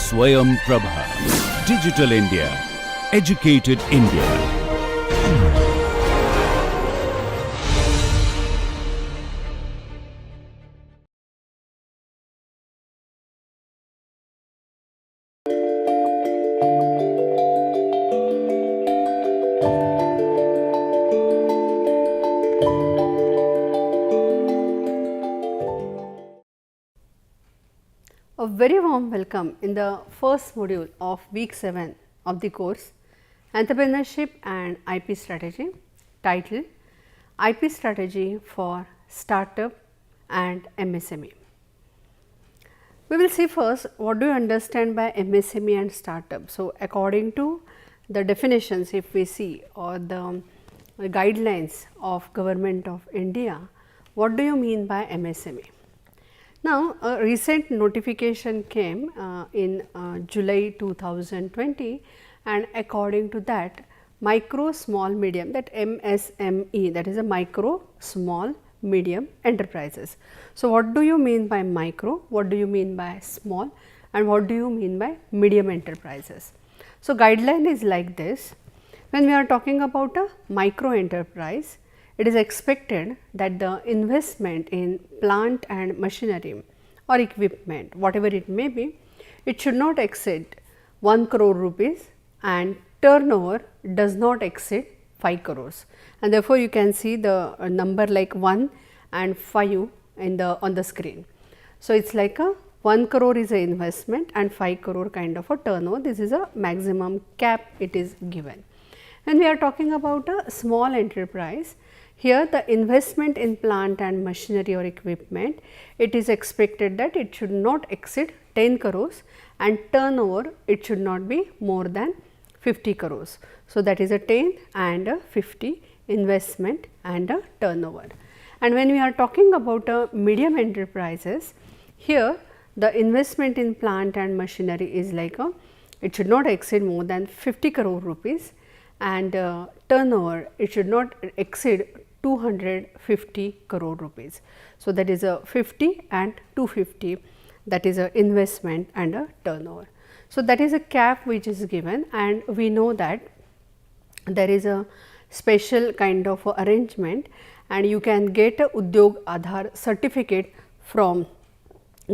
Swayam Prabha. Digital India. Educated India. A very warm welcome in the first module of week 7 of the course Entrepreneurship and IP Strategy, titled IP Strategy for Startup and MSME. We will see first what do you understand by MSME and startup. So, according to the definitions, if we see, or the guidelines of Government of India, what do you mean by MSME? Now, a recent notification came in July 2020, and according to that, micro, small, medium, that MSME, that is a micro, small, medium enterprises. So, what do you mean by micro, what do you mean by small, and what do you mean by medium enterprises? So, guideline is like this: when we are talking about a micro enterprise, it is expected that the investment in plant and machinery or equipment, whatever it may be, it should not exceed 1 crore rupees and turnover does not exceed 5 crores. And therefore, you can see the number like 1 and 5 in the on the screen. So, it is like a 1 crore is a investment and 5 crore kind of a turnover. This is a maximum cap it is given. When we are talking about a small enterprise, here the investment in plant and machinery or equipment, it is expected that it should not exceed 10 crores and turnover it should not be more than 50 crores. So, that is a 10 and a 50 investment and a turnover. And when we are talking about a medium enterprises, here the investment in plant and machinery is like a, it should not exceed more than 50 crore rupees and turnover it should not exceed 250 crore rupees. So, that is a 50 and 250, that is a investment and a turnover. So, that is a cap which is given, and we know that there is a special kind of arrangement, and you can get a Udyog Aadhar certificate from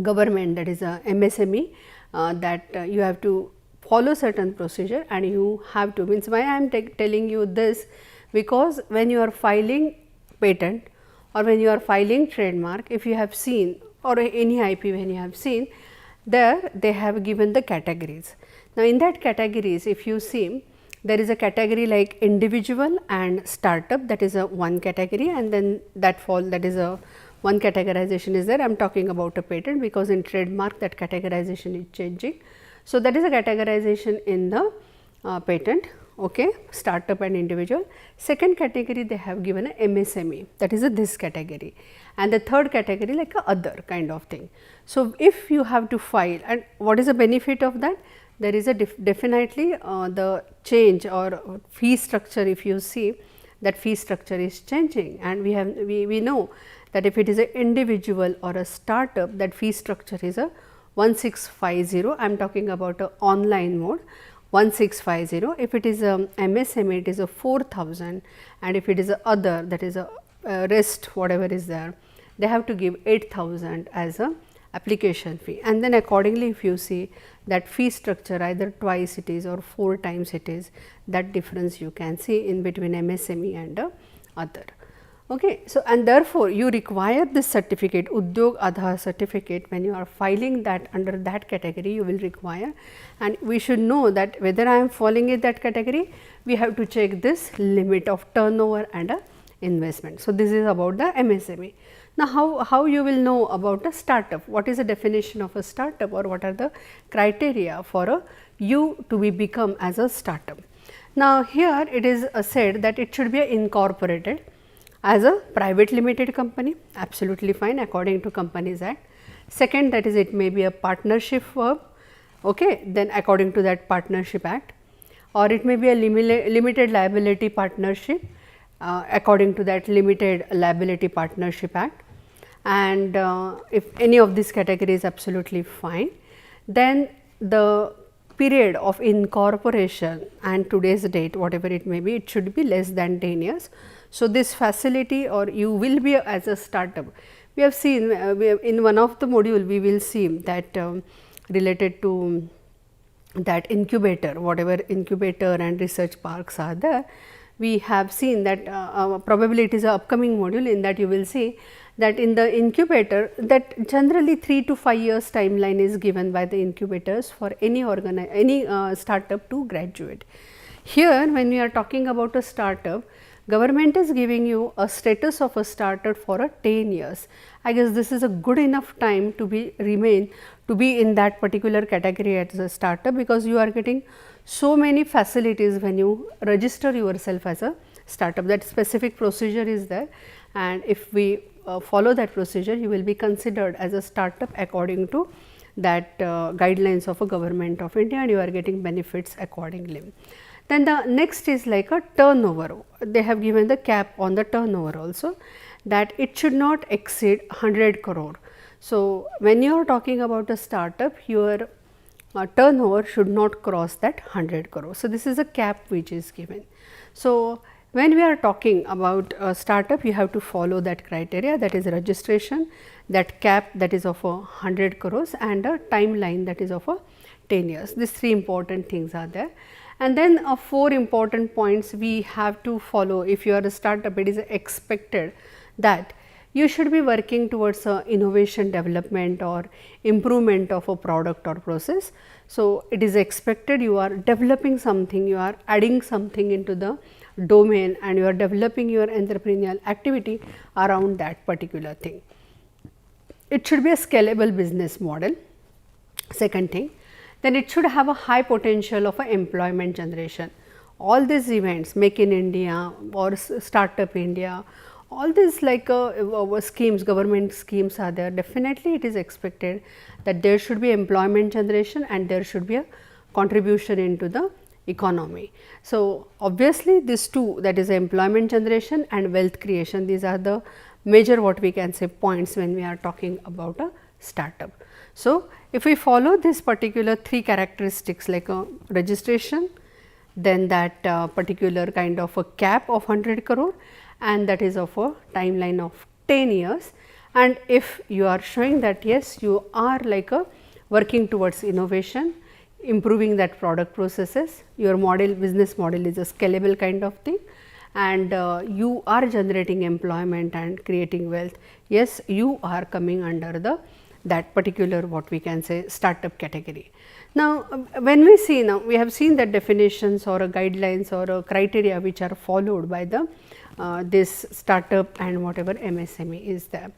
government, that is a MSME, that you have to follow certain procedure, and you have to, means why I am telling you this, because when you are filing patent or when you are filing trademark, if you have seen, or any IP when you have seen, there they have given the categories. Now, in that categories, if you see, there is a category like individual and startup, that is a one category, and then that is a one categorization is there. I am talking about a patent, because in trademark that categorization is changing. So, that is a categorization in the patent, okay, startup and individual. Second category they have given a MSME, that is a this category, and the third category like a other kind of thing. So, if you have to file, and what is the benefit of that? There is a definitely the change or fee structure, if you see that fee structure is changing, and we know that if it is an individual or a startup, that fee structure is a 1650. I am talking about a online mode 1650. If it is a MSME, it is a 4000, and if it is a other, that is a rest whatever is there, they have to give 8000 as a application fee. And then accordingly, if you see that fee structure, either twice it is or 4 times it is, that difference you can see in between MSME and other. Okay. So, and therefore, you require this certificate, Udyog Aadhar certificate, when you are filing that under that category, you will require, and we should know that whether I am falling in that category, we have to check this limit of turnover and investment. So, this is about the MSME. Now, how you will know about a startup? What is the definition of a startup, or what are the criteria for you to become as a startup? Now, here it is said that it should be incorporated as a private limited company, absolutely fine according to Companies Act. Second, that is it may be a partnership firm, okay, then according to that Partnership Act, or it may be a limited liability partnership according to that Limited Liability Partnership Act, and if any of these categories absolutely fine, then the period of incorporation and today's date, whatever it may be, it should be less than 10 years. So, this facility, or you will be as a startup. We have seen in one of the module we will see that related to that incubator, whatever incubator and research parks are there, we have seen that probably it is a upcoming module. In that you will see that in the incubator, that generally 3 to 5 years timeline is given by the incubators for any startup to graduate. Here when we are talking about a startup, government is giving you a status of a startup for a 10 years. I guess this is a good enough time to be in that particular category as a startup, because you are getting so many facilities when you register yourself as a startup. That specific procedure is there, and if we follow that procedure, you will be considered as a startup according to that guidelines of a government of India, and you are getting benefits accordingly. Then the next is like a turnover. They have given the cap on the turnover also, that it should not exceed 100 crore. So, when you are talking about a startup, your turnover should not cross that 100 crore. So, this is a cap which is given. So, when we are talking about a startup, you have to follow that criteria, that is registration, that cap that is of 100 crores, and a timeline that is of 10 years. These 3 important things are there. And then 4 important points we have to follow. If you are a startup, it is expected that you should be working towards innovation development or improvement of a product or process. So, it is expected you are developing something, you are adding something into the domain, and you are developing your entrepreneurial activity around that particular thing. It should be a scalable business model. Second thing, then it should have a high potential of employment generation. All these events, Make in India or Startup India, all these like schemes, government schemes are there. Definitely it is expected that there should be employment generation and there should be a contribution into the economy. So, obviously these 2, that is employment generation and wealth creation, these are the major what we can say points when we are talking about a startup. So, if we follow this particular 3 characteristics like a registration, then that particular kind of a cap of 100 crore, and that is of a timeline of 10 years, and if you are showing that yes, you are like a working towards innovation, improving that product processes, your model, business model is a scalable kind of thing, and you are generating employment and creating wealth, yes, you are coming under the that particular what we can say startup category. Now, when we see, now we have seen that definitions or guidelines or criteria which are followed by the this startup and whatever MSME is there.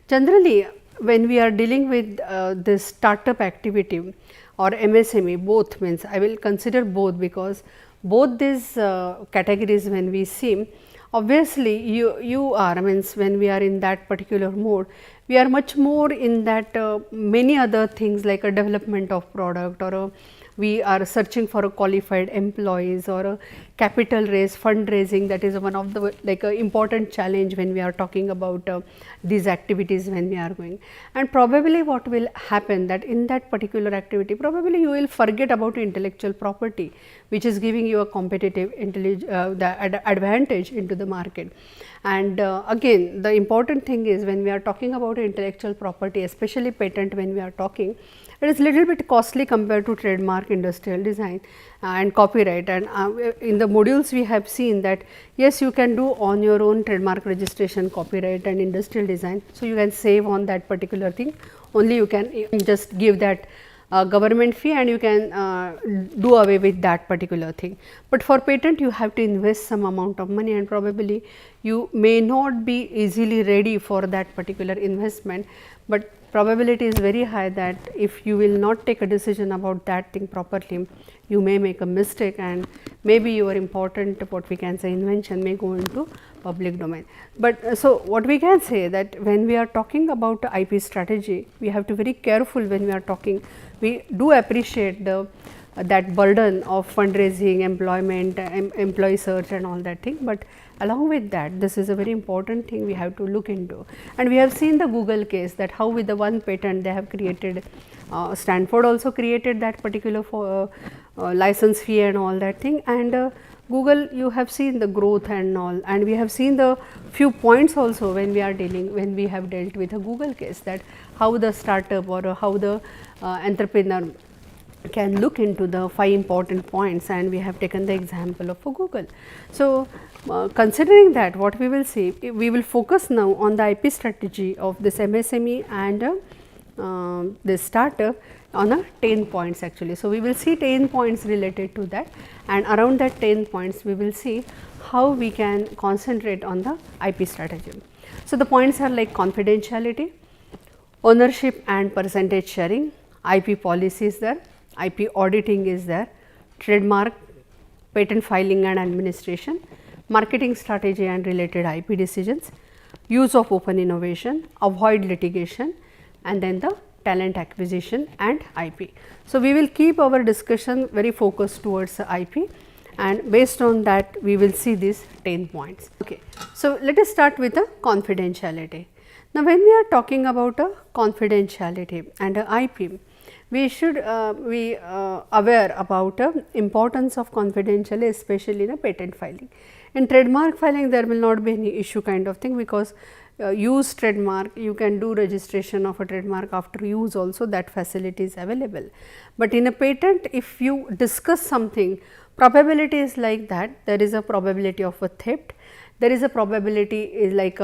Generally, when we are dealing with this startup activity or MSME, both means I will consider both, because both these categories when we see, obviously you are means when we are in that particular mode, we are much more in that many other things like a development of product, or we are searching for a qualified employees, or a capital raise, fundraising, that is one of the like a important challenge when we are talking about these activities when we are going. And probably what will happen that in that particular activity, probably you will forget about intellectual property, which is giving you a competitive advantage into the market. And again, the important thing is when we are talking about intellectual property, especially patent, when we are talking, it is little bit costly compared to trademark, industrial design and copyright. And in the modules we have seen that yes, you can do on your own trademark registration, copyright and industrial design. So, you can save on that particular thing, only you can just give that government fee and you can do away with that particular thing. But for patent you have to invest some amount of money, and probably you may not be easily ready for that particular investment, but probability is very high that if you will not take a decision about that thing properly, you may make a mistake and maybe your important what we can say invention may go into public domain. But so what we can say that when we are talking about IP strategy, we have to be very careful when we are talking. We do appreciate the that burden of fundraising, employment, employee search and all that thing, but along with that this is a very important thing we have to look into. And we have seen the Google case, that how with the one patent they have created, Stanford also created that particular for license fee and all that thing, and Google, you have seen the growth and all, and we have seen the few points also when we are dealing, when we have dealt with a Google case, that how the startup or how the entrepreneur can look into the 5 important points, and we have taken the example of Google. So, considering that, what we will see, we will focus now on the IP strategy of this MSME and this startup on a 10 points actually. So, we will see 10 points related to that, and around that 10 points we will see how we can concentrate on the IP strategy. So, the points are like confidentiality, ownership and percentage sharing, IP policy is there, IP auditing is there, trademark, patent filing and administration, marketing strategy and related IP decisions, use of open innovation, avoid litigation, and then the talent acquisition and IP. So, we will keep our discussion very focused towards the IP, and based on that we will see these 10 points. Okay. So, let us start with the confidentiality. Now, when we are talking about a confidentiality and a IP, we should be aware about importance of confidentiality, especially in a patent filing. In trademark filing there will not be any issue kind of thing, because use trademark, you can do registration of a trademark after use also, that facility is available. But in a patent, if you discuss something, probability is like that, there is a probability of a theft, there is a probability is like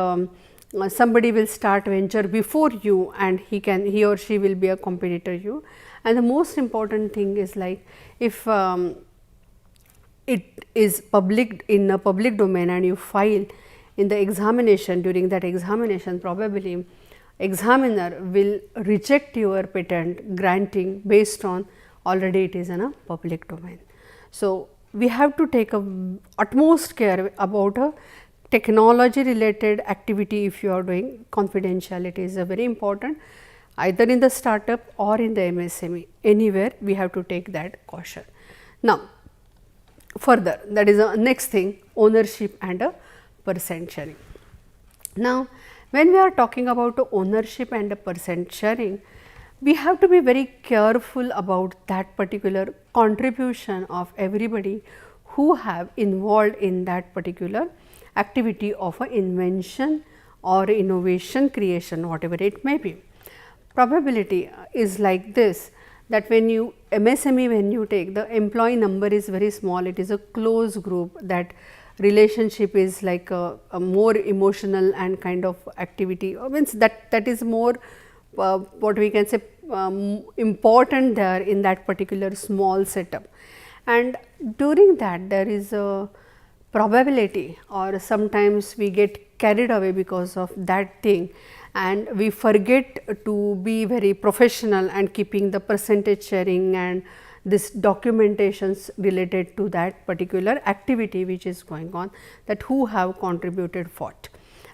somebody will start venture before you, and he or she will be a competitor you. And the most important thing is like, if it is public in a public domain and you file in the examination, during that examination probably examiner will reject your patent granting based on already it is in a public domain. So, we have to take a utmost care about a technology related activity. If you are doing, confidentiality is a very important, either in the startup or in the MSME, anywhere we have to take that caution. Now, further, that is the next thing, ownership and a percent sharing. Now, when we are talking about ownership and a percent sharing, we have to be very careful about that particular contribution of everybody who have involved in that particular activity of a invention or innovation creation, whatever it may be. Probability is like this, that when you MSME, when you take, the employee number is very small, it is a close group, that relationship is like a more emotional and kind of activity, means that is more what we can say important there in that particular small setup. And during that there is a probability, or sometimes we get carried away because of that thing, and we forget to be very professional and keeping the percentage sharing and this documentations related to that particular activity which is going on, that who have contributed what.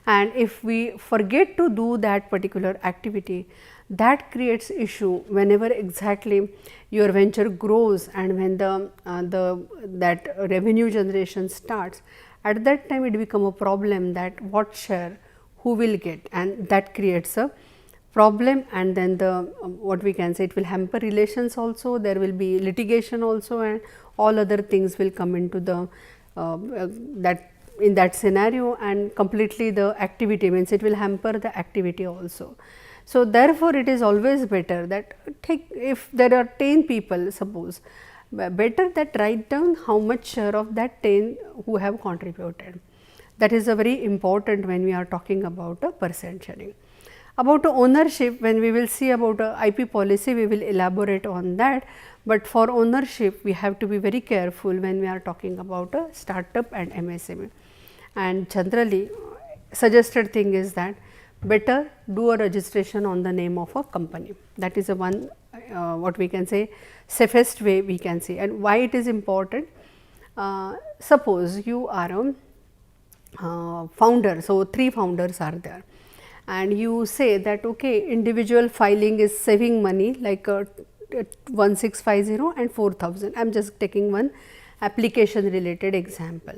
And if we forget to do that particular activity, that creates issue whenever exactly your venture grows, and when that revenue generation starts, at that time it become a problem that what share who will get, and that creates a problem. And then the what we can say, it will hamper relations also, there will be litigation also, and all other things will come into the that in that scenario, and completely the activity, means it will hamper the activity also. So, therefore, it is always better that if there are 10 people, suppose, better that write down how much share of that 10 who have contributed. That is a very important when we are talking about a percent sharing. About ownership, when we will see about IP policy, we will elaborate on that, but for ownership we have to be very careful when we are talking about a startup and MSME. And generally suggested thing is that better do a registration on the name of a company. That is a one what we can say safest way we can see. And why it is important? Suppose you are a founder, so 3 founders are there, and you say that okay, individual filing is saving money, like 1650 and 4000. I am just taking one application related example.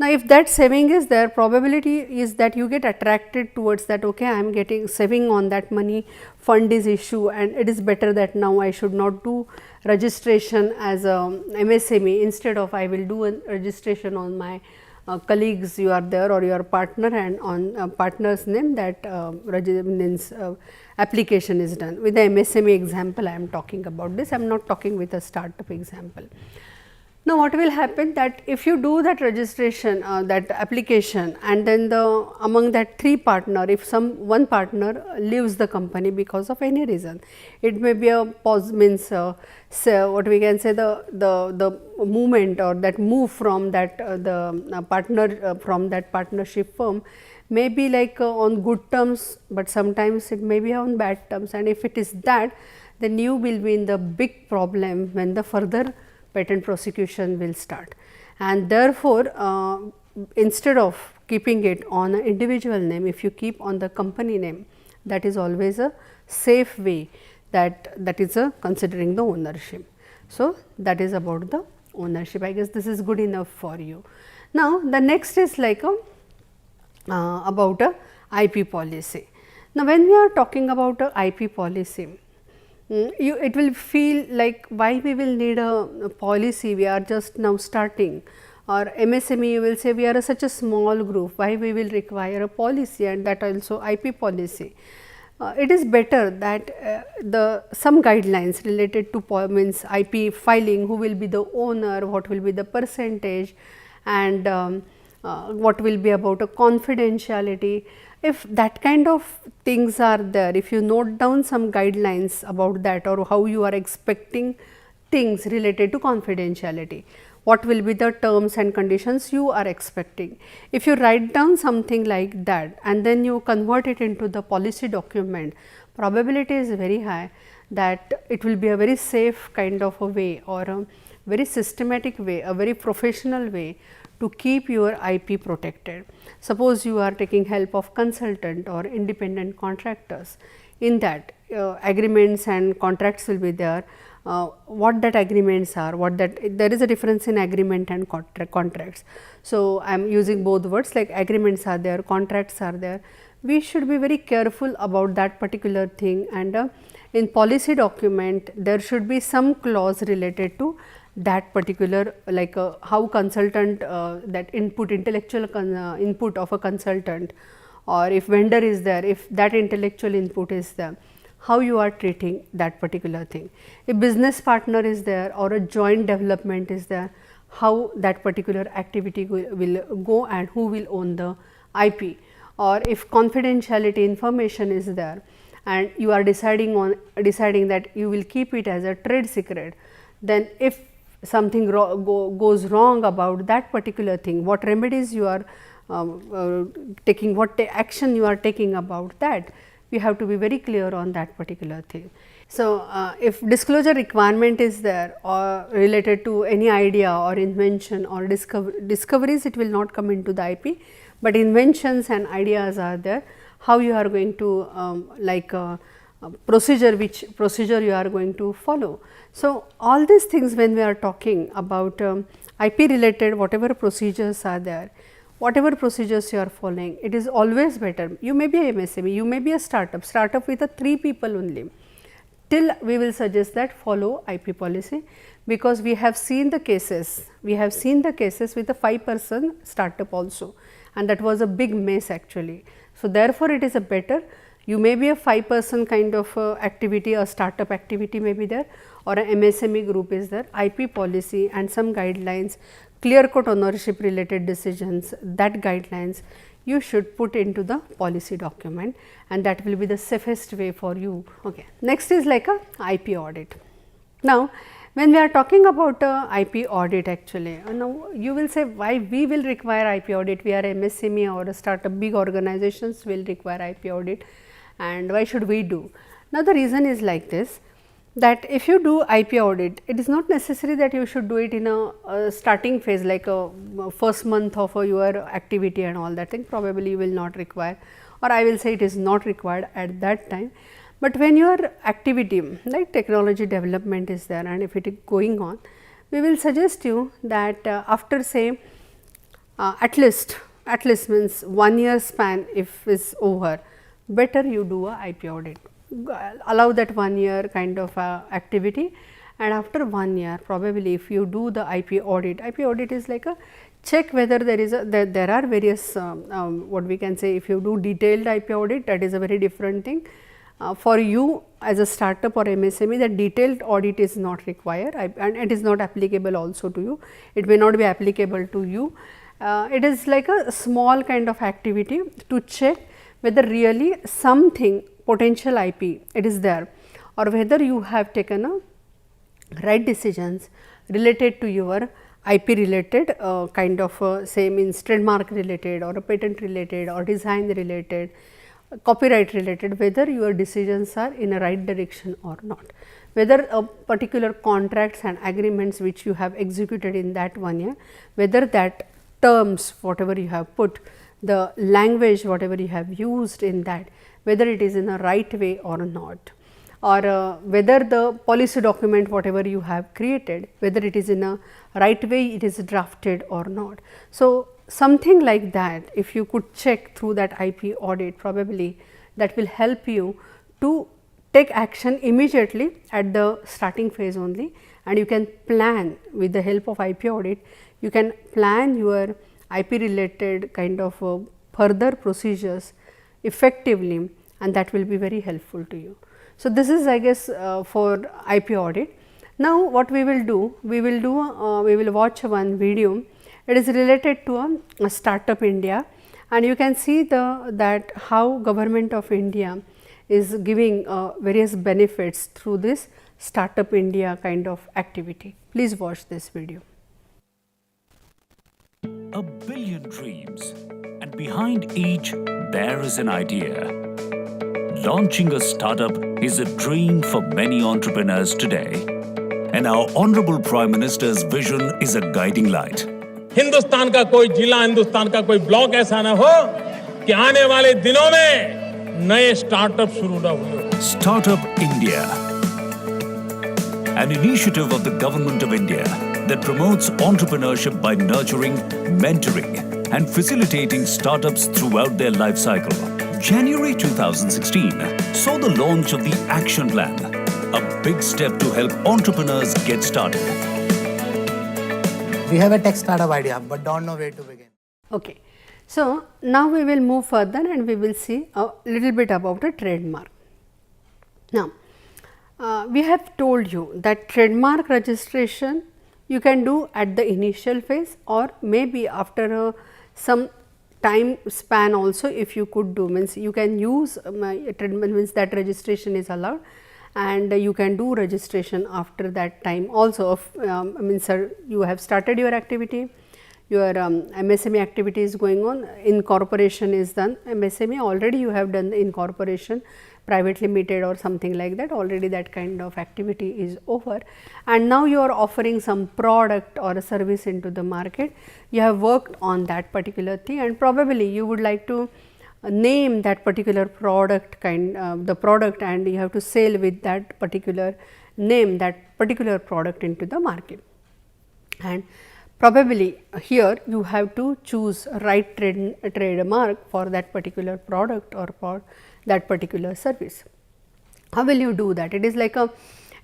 Now, if that saving is there, probability is that you get attracted towards that, okay, I am getting saving on that money, fund is issue, and it is better that now I should not do registration as a MSME, instead of I will do a registration on my colleagues you are there or your partner, and on partner's name that application is done. With the MSME example I am talking about this, I am not talking with a startup example. Now, what will happen that if you do that registration, that application, and then among that 3 partner, if one partner leaves the company because of any reason, it may be a pause, means what we can say, the movement or that move from that the partner from that partnership firm may be like on good terms, but sometimes it may be on bad terms, and if it is that, then you will be in the big problem when the further patent prosecution will start. And therefore, instead of keeping it on an individual name, if you keep on the company name, that is always a safe way, that is considering the ownership. So, that is about the ownership. I guess this is good enough for you. Now, the next is like about a IP policy. Now, when we are talking about a IP policy, it will feel like why we will need a policy, we are just now starting, or MSME you will say we are such a small group, why we will require a policy, and that also IP policy. It is better that some guidelines related to means IP filing, who will be the owner, what will be the percentage, and what will be about a confidentiality. If that kind of things are there, if you note down some guidelines about that, or how you are expecting things related to confidentiality, what will be the terms and conditions you are expecting. If you write down something like that and then you convert it into the policy document, probability is very high that it will be a very safe kind of a way, or a very systematic way, a very professional way to keep your IP protected. Suppose you are taking help of consultant or independent contractors, in that agreements and contracts will be there. What that agreements are, there is a difference in agreement and contracts. So, I am using both words, like agreements are there, contracts are there. We should be very careful about that particular thing, and in policy document there should be some clause related to that particular, like how consultant that intellectual input of a consultant, or if vendor is there, if that intellectual input is there, how you are treating that particular thing. If business partner is there or a joint development is there, how that particular activity will go and who will own the IP, or if confidentiality information is there and you are deciding that you will keep it as a trade secret, then if something goes wrong about that particular thing, what remedies you are taking, what action you are taking about that, we have to be very clear on that particular thing. So, if disclosure requirement is there or related to any idea or invention or discoveries, it will not come into the IP, but inventions and ideas are there, how you are going to procedure, which procedure you are going to follow. So, all these things when we are talking about IP related, whatever procedures are there, whatever procedures you are following, it is always better. You may be a MSME, you may be a startup with a 3 people only. Till we will suggest that follow IP policy, because we have seen the cases, with a 5-person startup also, and that was a big mess actually. So, therefore, it is a better, you may be a 5-person kind of activity, a startup activity may be there, or a MSME group is there, IP policy and some guidelines, clear cut ownership related decisions, that guidelines you should put into the policy document, and that will be the safest way for you. Okay. Next is like a IP audit. Now, when we are talking about IP audit actually, now you will say why we will require IP audit, we are MSME or a startup, big organizations will require IP audit, and why should we do? Now, the reason is like this, that if you do IP audit, it is not necessary that you should do it in a starting phase, like a first month of your activity and all that thing, probably you will not require, or I will say it is not required at that time. But when your activity like technology development is there and if it is going on, we will suggest you that after say at least means 1 year span if is over, better you do a IP audit. Allow that 1 year kind of activity, and after 1 year probably if you do the IP audit is like a check whether there is a there are various what we can say, if you do detailed IP audit, that is a very different thing. For you as a startup or MSME, the detailed audit is not required and it is not applicable also to you. It may not be applicable to you. It is like a small kind of activity to check whether really something potential IP it is there, or whether you have taken a right decisions related to your IP related kind of say means trademark related or a patent related or design related, copyright related, whether your decisions are in a right direction or not, whether a particular contracts and agreements which you have executed in that 1 year, whether that terms whatever you have put, the language whatever you have used in that, whether it is in a right way or not, or whether the policy document whatever you have created, whether it is in a right way it is drafted or not. So, something like that if you could check through that IP audit, probably that will help you to take action immediately at the starting phase only, and you can plan with the help of IP audit, you can plan your IP related kind of further procedures effectively, and that will be very helpful to you. So, this is I guess for IP audit. Now, what we will do? We will watch one video. It is related to a startup India, and you can see that how government of India is giving various benefits through this startup India kind of activity. Please watch this video. A billion dreams, and behind each there is an idea. Launching a startup is a dream for many entrepreneurs today, and our Honorable Prime Minister's vision is a guiding light. Hindustan का कोई जिला, हिंदुस्तान का कोई block ऐसा न हो कि आने वाले दिनों में नए स्टार्टअप शुरू न हो। Startup India, an initiative of the Government of India that promotes entrepreneurship by nurturing, mentoring and facilitating startups throughout their life cycle. January 2016 saw the launch of the Action Plan, a big step to help entrepreneurs get started. We have a tech startup idea but don't know where to begin. Okay. So, now we will move further and we will see a little bit about a trademark. Now, we have told you that trademark registration you can do at the initial phase, or maybe after some time span also if you could do, means you can use means that registration is allowed, and you can do registration after that time also of means you have started your activity, your MSME activity is going on, incorporation is done, MSME already you have done the incorporation, private limited or something like that, already that kind of activity is over, and now you are offering some product or a service into the market, you have worked on that particular thing, and probably you would like to name that particular product the product, and you have to sell with that particular name that particular product into the market, and probably here you have to choose right trademark for that particular product or for that particular service. How will you do that? It is like a,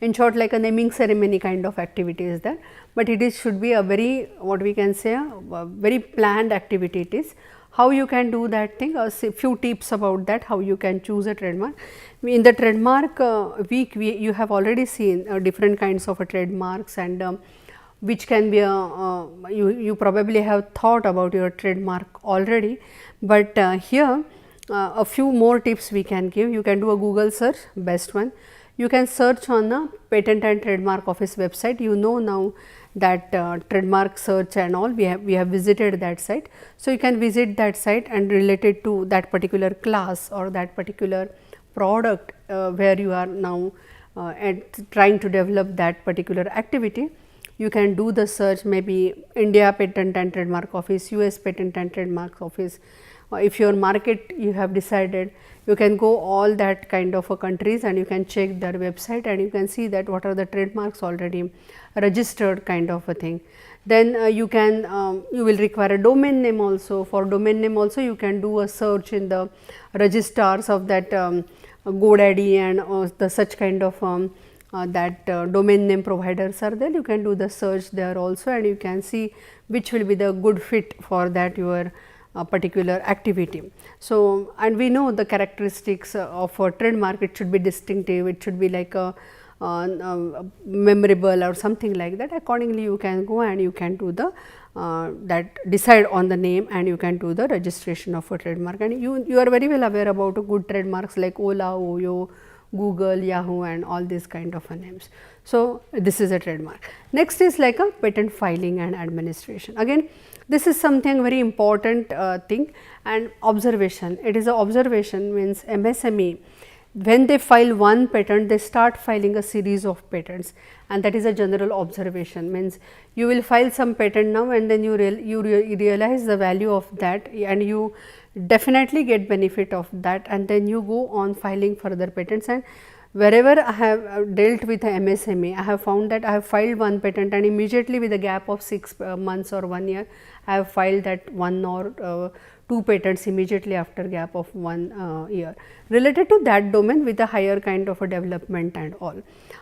in short, like a naming ceremony kind of activity is there, but it is should be a very, what we can say, a very planned activity it is. How you can do that thing, a few tips about that, how you can choose a trademark. In the trademark week, you have already seen different kinds of trademarks, and which can be you probably have thought about your trademark already, but here a few more tips we can give. You can do a Google search, best one. You can search on the Patent and Trademark Office website. You know now that trademark search and all, we have visited that site. So, you can visit that site and related to that particular class or that particular product where you are now trying to develop that particular activity. You can do the search, maybe India Patent and Trademark Office, US Patent and Trademark Office. If your market you have decided, You can go all that kind of countries and you can check their website and you can see that what are the trademarks already registered kind of a thing. Then you will require a domain name also. For domain name also you can do a search in the registrars of that GoDaddy and the such kind of domain name providers are there. You can do the search there also and you can see which will be the good fit for that your particular activity. So, and we know the characteristics of a trademark, it should be distinctive, it should be like a memorable or something like that. Accordingly, you can go and you can do the decide on the name and you can do the registration of a trademark. And you are very well aware about good trademarks like Ola, Oyo, Google, Yahoo and all these kind of names. So, this is a trademark. Next is like a patent filing and administration. Again, this is something very important thing and observation. It is a observation, means MSME, when they file one patent, they start filing a series of patents, and that is a general observation. Means you will file some patent now and then you realize the value of that and you definitely get benefit of that, and then you go on filing further patents. And wherever I have dealt with a MSME, I have found that I have filed one patent and immediately with a gap of 6 months or 1 year, I have filed that 1 or 2 patents immediately after gap of 1 year related to that domain with a higher kind of a development and all,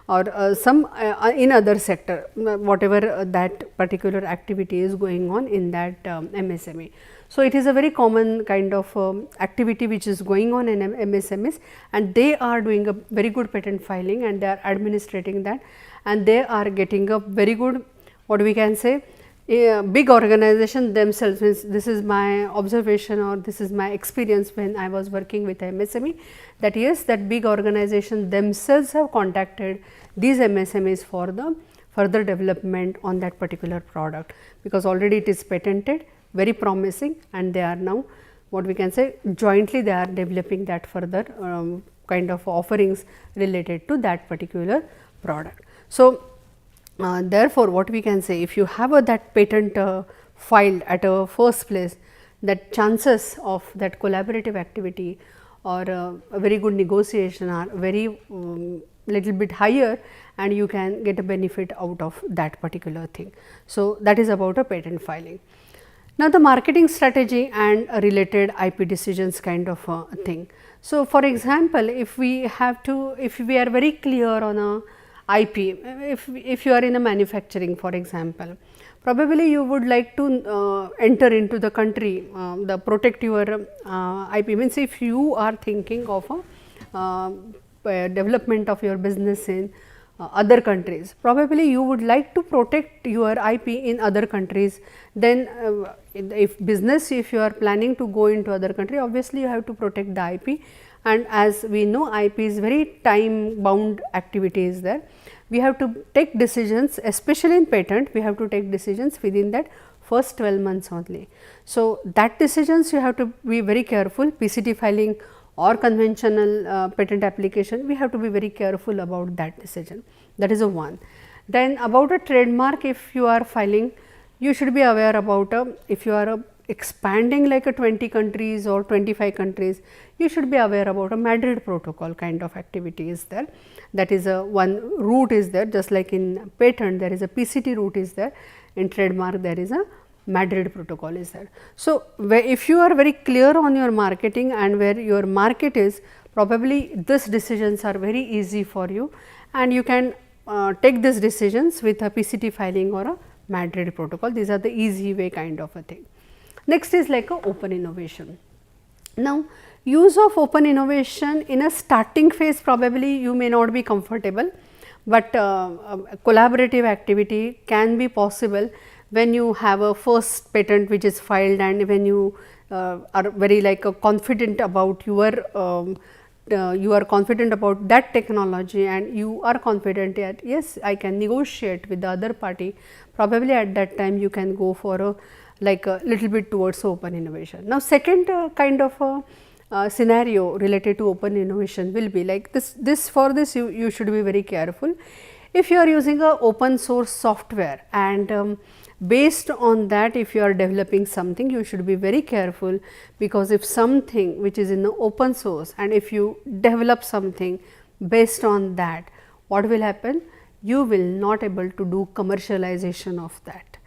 or some in other sector, whatever that particular activity is going on in that MSME. So, it is a very common kind of activity which is going on in MSMEs, and they are doing a very good patent filing and they are administrating that, and they are getting a very good, what we can say, a big organization themselves. Means this is my observation or this is my experience when I was working with MSME, that yes, that big organization themselves have contacted these MSMEs for the further development on that particular product, because already it is patented, very promising, and they are now, what we can say, jointly they are developing that further kind of offerings related to that particular product. So, therefore, what we can say, if you have that patent filed at a first place, that chances of that collaborative activity or a very good negotiation are very little bit higher, and you can get a benefit out of that particular thing. So, that is about a patent filing. Now, the marketing strategy and related IP decisions kind of thing. So, for example, if we are very clear on a IP, if you are in a manufacturing, for example, probably you would like to enter into the country, protect your IP. Means if you are thinking of a development of your business in other countries, probably you would like to protect your IP in other countries. Then if you are planning to go into other country, obviously you have to protect the IP, and as we know, IP is very time bound activities there. We have to take decisions, especially in patent, we have to take decisions within that first 12 months only. So, that decisions you have to be very careful. PCT filing or conventional patent application, we have to be very careful about that decision. That is a one. Then about a trademark, if you are filing, you should be aware about if you are expanding like a 20 countries or 25 countries, you should be aware about a Madrid protocol kind of activity is there. That is a one route is there, just like in patent there is a PCT route is there, in trademark there is a Madrid protocol is there. So, if you are very clear on your marketing and where your market is, probably these decisions are very easy for you, and you can take these decisions with a PCT filing or a Madrid protocol. These are the easy way kind of a thing. Next is like a open innovation. Now, use of open innovation in a starting phase, probably you may not be comfortable, but collaborative activity can be possible when you have a first patent which is filed, and when you are very like confident about your you are confident about that technology, and you are confident that yes, I can negotiate with the other party, probably at that time you can go for a like a little bit towards open innovation. Now, second kind of a scenario related to open innovation will be like this. For this you should be very careful. If you are using a open source software and Based on that, if you are developing something, you should be very careful, because if something which is in the open source and if you develop something based on that, what will happen? You will not able to do commercialization of that.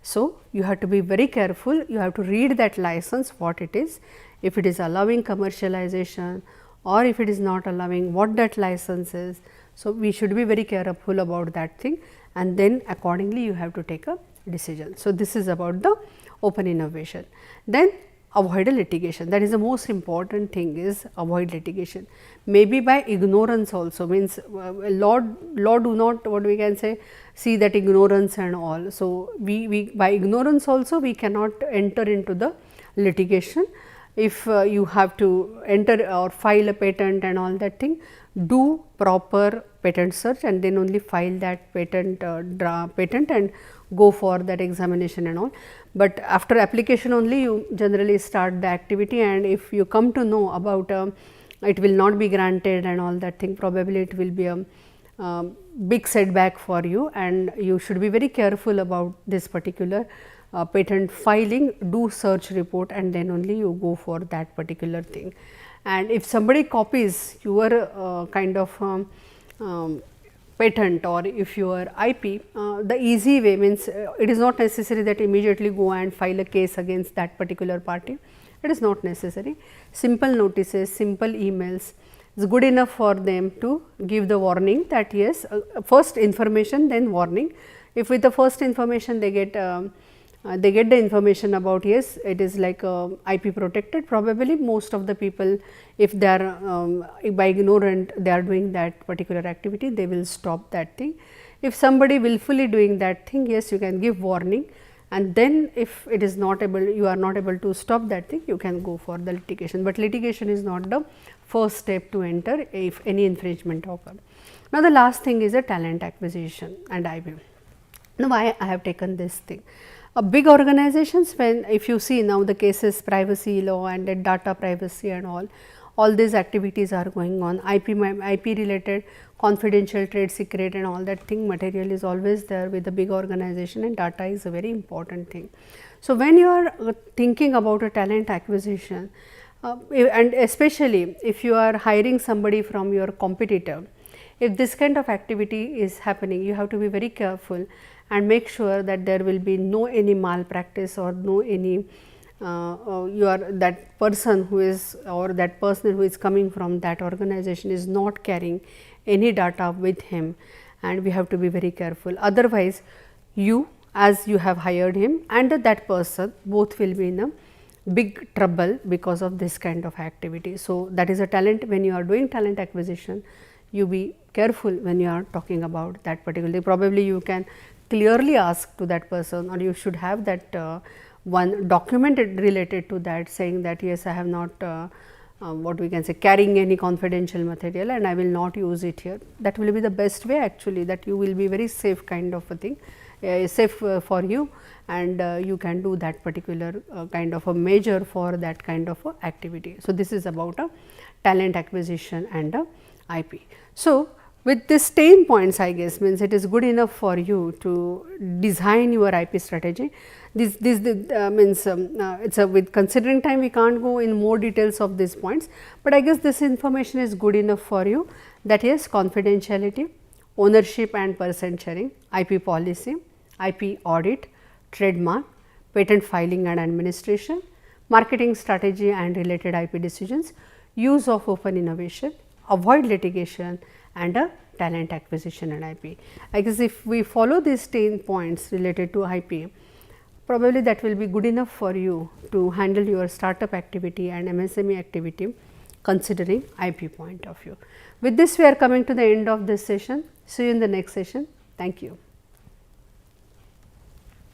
So, you have to be very careful, you have to read that license what it is, if it is allowing commercialization or if it is not allowing, what that license is. So, we should be very careful about that thing, and then accordingly you have to take a decision. So, this is about the open innovation. Then avoid a litigation, that is the most important thing, is avoid litigation. Maybe by ignorance also, means law do not, what we can say, see that ignorance and all. So, we by ignorance also we cannot enter into the litigation. If you have to enter or file a patent and all that thing, do proper patent search and then only file that patent and go for that examination and all. But after application only you generally start the activity, and if you come to know about it will not be granted and all that thing, probably it will be a big setback for you, and you should be very careful about this particular patent filing. Do search report and then only you go for that particular thing. And if somebody copies your kind of patent or if your IP, the easy way means it is not necessary that immediately go and file a case against that particular party. It is not necessary. Simple notices, simple emails is good enough for them to give the warning that yes, first information then warning. If with the first information they get the information about yes, it is like IP protected, probably most of the people, if they are by ignorant they are doing that particular activity, they will stop that thing. If somebody willfully doing that thing, yes, you can give warning, and then if it is not able, you are not able to stop that thing, you can go for the litigation. But litigation is not the first step to enter if any infringement occur. Now, the last thing is a talent acquisition and IP. Now, why I have taken this thing? Big organizations, when if you see now the cases, privacy law and data privacy and all these activities are going on, IP related confidential, trade secret and all that thing material is always there with the big organization, and data is a very important thing. So, when you are thinking about a talent acquisition and especially if you are hiring somebody from your competitor, if this kind of activity is happening, you have to be very careful and make sure that there will be no any malpractice or no any that person who is or that person who is coming from that organization is not carrying any data with him, and we have to be very careful. Otherwise, you as you have hired him and that person both will be in a big trouble because of this kind of activity. So, that is a talent. When you are doing talent acquisition, you be careful when you are talking about that particular thing. Probably you can clearly ask to that person, or you should have that one documented related to that, saying that yes, I have not what we can say carrying any confidential material and I will not use it here. That will be the best way actually, that you will be very safe kind of a thing, safe for you, and you can do that particular kind of a measure for that kind of a activity. So, this is about a talent acquisition and a IP. So, with this 10 points, I guess means it is good enough for you to design your IP strategy. This means it's a, with considering time we can't go in more details of these points, but I guess this information is good enough for you, that is confidentiality, ownership and percent sharing, IP policy, IP audit, trademark, patent filing and administration, marketing strategy and related IP decisions, use of open innovation, avoid litigation and a talent acquisition and IP. I guess if we follow these 10 points related to IP, probably that will be good enough for you to handle your startup activity and MSME activity considering IP point of view. With this, we are coming to the end of this session. See you in the next session. Thank you.